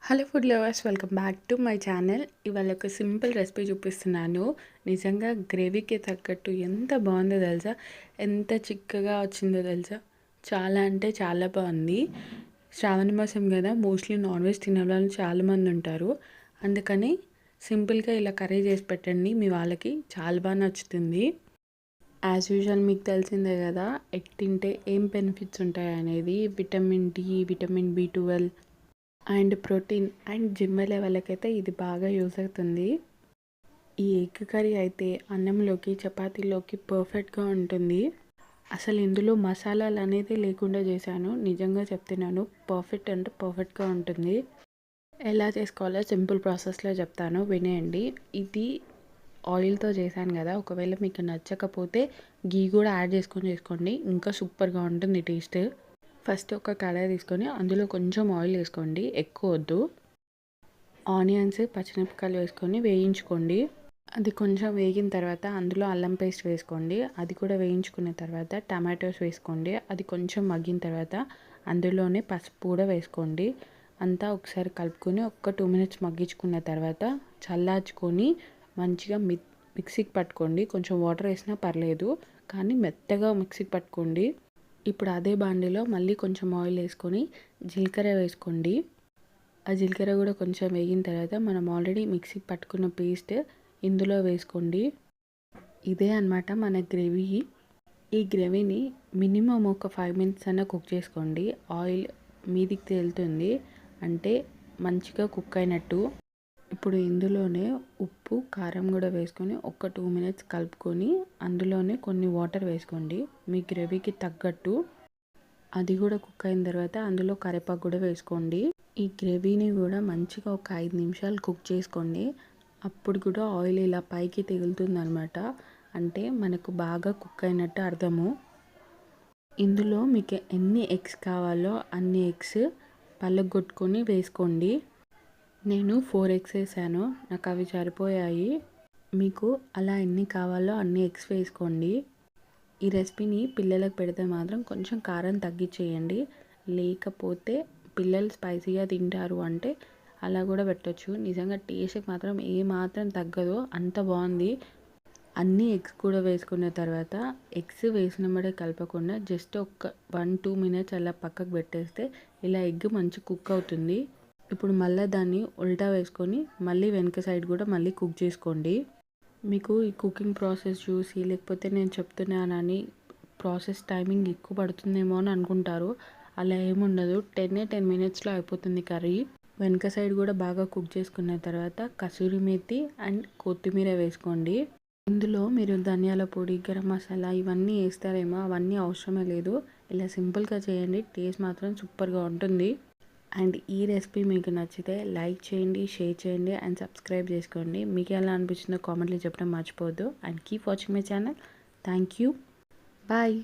Hello food lovers, welcome back to my channel. ఇవాళ ఒక simple recipe చూపిస్తున్నాను. నిజంగా గ్రేవీకి తగ్గట్టు ఎంత బాగుందో తెలుసా, ఎంత చిక్కగా వచ్చిందో తెలుసా. చాలా అంటే చాలా బాగుంది. శ్రావణ మాసం కదా, మోస్ట్లీ నాన్ వెజ్ తినే వాళ్ళు చాలామంది ఉంటారు. అందుకని సింపుల్గా ఇలా కర్రీ చేసి పెట్టండి, మీ వాళ్ళకి చాలా బాగా నచ్చుతుంది. యాజ్ యూజువల్ మీకు తెలిసిందే కదా, ఎగ్ తింటే ఏం బెనిఫిట్స్ ఉంటాయి అనేది. Vitamin D, vitamin B12 and protein and gym వెళ్ళే వాళ్ళకైతే ఇది బాగా యూజ్ అవుతుంది. ఈ ఎగ్ కర్రీ అయితే అన్నంలోకి చపాతీలోకి పర్ఫెక్ట్గా ఉంటుంది. అసలు ఇందులో మసాలాలు అనేది లేకుండా చేశాను. నిజంగా చెప్తున్నాను, పర్ఫెక్ట్ అంటే పర్ఫెక్ట్గా ఉంటుంది. ఎలా చేసుకోవాలో సింపుల్ ప్రాసెస్లో చెప్తాను, వినేయండి. ఇది ఆయిల్తో చేశాను కదా, ఒకవేళ మీకు నచ్చకపోతే గీ కూడా యాడ్ చేసుకోండి, ఇంకా సూపర్గా ఉంటుంది టేస్ట్. ఫస్ట్ ఒక కడాయి తీసుకొని అందులో కొంచెం ఆయిల్ వేసుకోండి, ఎక్కువ వద్దు. ఆనియన్స్, పచ్చిమిరపకాయలు వేసుకొని వేయించుకోండి. అది కొంచెం వేగిన తర్వాత అందులో అల్లం పేస్ట్ వేసుకోండి. అది కూడా వేయించుకున్న తర్వాత టమాటోస్ వేసుకోండి. అది కొంచెం మగ్గిన తర్వాత అందులోనే పసుపు కూడా వేసుకోండి. అంతా ఒకసారి కలుపుకొని ఒక 2 minutes మగ్గించుకున్న తర్వాత చల్లార్చుకొని మంచిగా మిక్సీకి పట్టుకోండి. కొంచెం వాటర్ వేసినా పర్లేదు, కానీ మెత్తగా మిక్సీకి పట్టుకోండి. ఇప్పుడు అదే బాండీలో మళ్ళీ కొంచెం ఆయిల్ వేసుకొని జీలకర్ర వేసుకోండి. ఆ జీలకర్ర కూడా కొంచెం వేగిన తర్వాత మనం ఆల్రెడీ మిక్సీ పట్టుకున్న పేస్ట్ ఇందులో వేసుకోండి. ఇదే అన్నమాట మన గ్రేవీ. ఈ గ్రేవీని మినిమం ఒక 5 minutes అన్న కుక్ చేసుకోండి. ఆయిల్ మీదికి తేలుతుంది అంటే మంచిగా కుక్ అయినట్టు. ఇప్పుడు ఇందులోనే ఉప్పు, కారం కూడా వేసుకొని ఒక 2 minutes కలుపుకొని అందులోనే కొన్ని వాటర్ వేసుకోండి మీ గ్రేవీకి తగ్గట్టు. అది కూడా కుక్ అయిన తర్వాత అందులో కరివేపాకు కూడా వేసుకోండి. ఈ గ్రేవీని కూడా మంచిగా ఒక 5 నిమిషాలు కుక్ చేసుకోండి. అప్పుడు కూడా ఆయిల్ ఇలా పైకి తగులుతుంది అనమాట, అంటే మనకు బాగా కుక్ అయినట్టు అర్థము. ఇందులో మీకు ఎన్ని ఎగ్స్ కావాలో అన్ని ఎగ్స్ పలగొట్టుకొని వేసుకోండి. నేను 4 ఎగ్స్ వేసాను, నాకు అవి సరిపోయాయి. మీకు అలా ఎన్ని కావాలో అన్ని ఎగ్స్ వేసుకోండి. ఈ రెసిపీని పిల్లలకు పెడితే మాత్రం కొంచెం కారం తగ్గించేయండి, లేకపోతే పిల్లలు స్పైసీగా తింటారు అంటే అలా కూడా పెట్టచ్చు. నిజంగా టేస్ట్కి మాత్రం ఏమాత్రం తగ్గదు, అంత బాగుంది. అన్ని ఎగ్స్ కూడా వేసుకున్న తర్వాత ఎగ్స్ వేసినప్పుడే కలపకుండా జస్ట్ ఒక 1-2 minutes అలా పక్కకు పెట్టేస్తే ఇలా ఎగ్ మంచి కుక్ అవుతుంది. ఇప్పుడు మళ్ళీ దాన్ని ఉల్టా వేసుకొని మళ్ళీ వెనక సైడ్ కూడా మళ్ళీ కుక్ చేసుకోండి. మీకు ఈ కుకింగ్ ప్రాసెస్ చూసి లేకపోతే నేను చెప్తున్నానని ప్రాసెస్ టైమింగ్ ఎక్కువ పడుతుందేమో అని అనుకుంటారు. అలా ఏముండదు, 10 minutesలో అయిపోతుంది కర్రీ. వెనక సైడ్ కూడా బాగా కుక్ చేసుకున్న తర్వాత కసూరి మేతి అండ్ కొత్తిమీర వేసుకోండి. ఇందులో మీరు ధనియాల పొడి, గరం మసాలా ఇవన్నీ వేస్తారేమో, అవన్నీ అవసరమే లేదు. ఇలా సింపుల్గా చేయండి, టేస్ట్ మాత్రం సూపర్గా ఉంటుంది. అండ్ ఈ రెసిపీ మీకు నచ్చితే లైక్ చేయండి, షేర్ చేయండి అండ్ సబ్స్క్రైబ్ చేసుకోండి. మీకు ఎలా అనిపించిందో కామెంట్లో చెప్పడం మర్చిపోవద్దు. And keep watching my channel. Thank you. Bye.